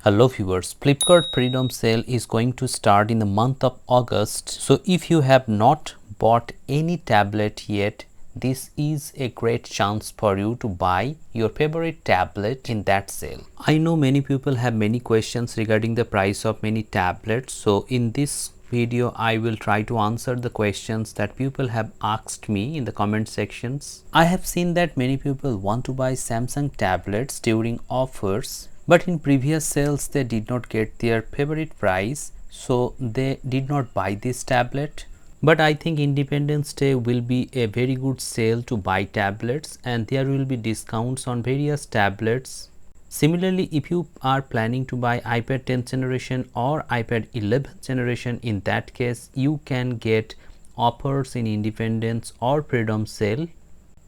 Hello viewers, Flipkart Freedom Sale is going to start in the month of August. So if you have not bought any tablet yet, this is a great chance for you to buy your favorite tablet in that sale. I know many people have many questions regarding the price of many tablets. So in this video, I will try to answer the questions that people have asked me in the comment sections. I have seen that many people want to buy Samsung tablets during offers, but in previous sales they did not get their favorite price, so they did not buy this tablet. But I think Independence Day will be a very good sale to buy tablets, and there will be discounts on various tablets. Similarly, if you are planning to buy iPad 10th generation or iPad 11th generation, in that case you can get offers in Independence or Freedom Sale.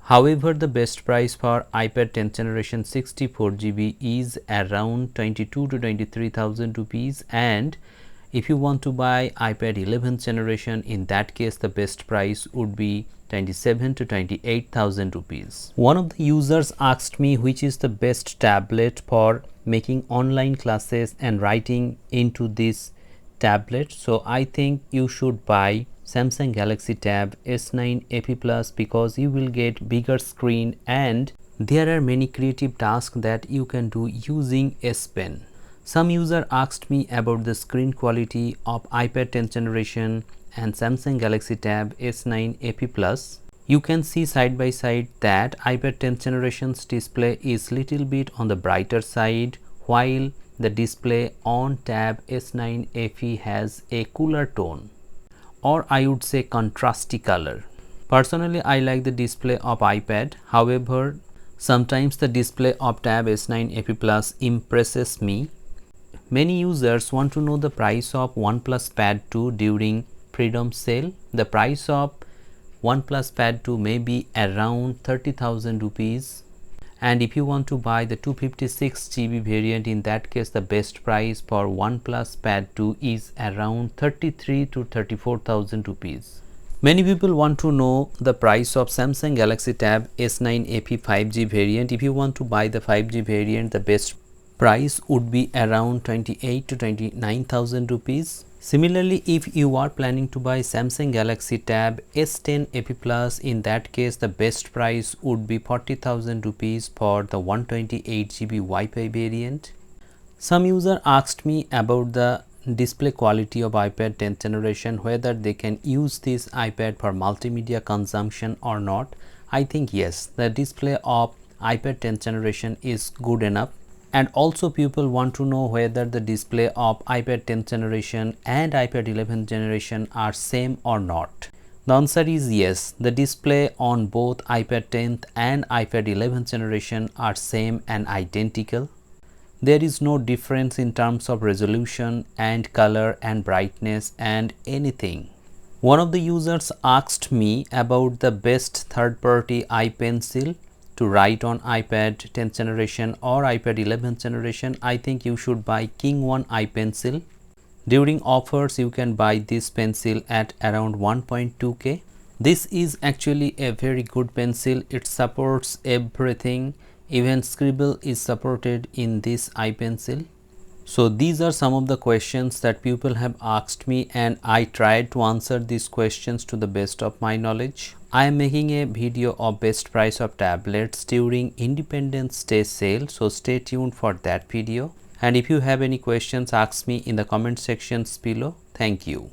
However, the best price for iPad 10th generation 64GB is around 22 to 23,000 rupees, and if you want to buy iPad 11th generation, in that case the best price would be 27 to 28,000 rupees. One of the users asked me which is the best tablet for making online classes and writing into this tablet. So I think you should buy Samsung Galaxy Tab S9 AP Plus because you will get bigger screen and there are many creative tasks that you can do using S Pen. Some user asked me about the screen quality of iPad 10th generation and Samsung Galaxy Tab S9 AP Plus. You can see side by side that iPad 10th generation's display is little bit on the brighter side, while the display on Tab S9 AP has a cooler tone, or I would say contrasty color. Personally, I like the display of iPad. However, sometimes the display of Tab S9 AP Plus impresses me. Many users want to know the price of Oneplus Pad 2 during Freedom Sale. The price of Oneplus Pad 2 may be around 30,000 rupees, and if you want to buy the 256GB variant, in that case the best price for Oneplus Pad 2 is around 33 to 34,000 rupees. Many people want to know the price of Samsung Galaxy Tab S9 AP 5G variant. If you want to buy the 5G variant, the best price would be around 28 to 29,000 rupees. Similarly, if you are planning to buy Samsung Galaxy Tab S10 AP Plus, in that case the best price would be 40,000 rupees for the 128GB Wi-Fi variant. Some user asked me about the display quality of iPad 10th generation, whether they can use this iPad for multimedia consumption or not. I think yes, the display of iPad 10th generation is good enough. And also people want to know whether the display of iPad 10th generation and iPad 11th generation are same or not. The answer is yes, the display on both iPad 10th and iPad 11th generation are same and identical. There is no difference in terms of resolution and color and brightness and anything. One of the users asked me about the best third-party ipencil to write on iPad 10th generation or iPad 11th generation. I think you should buy Kingone ipencil. During offers you can buy this pencil at around 1.2k. This is actually a very good pencil. It supports everything. Even Scribble is supported in this ipencil. So these are some of the questions that people have asked me, and I tried to answer these questions to the best of my knowledge. I am making a video of best price of tablets during Independence Day sale, so stay tuned for that video. And if you have any questions, ask me in the comment sections below. Thank you.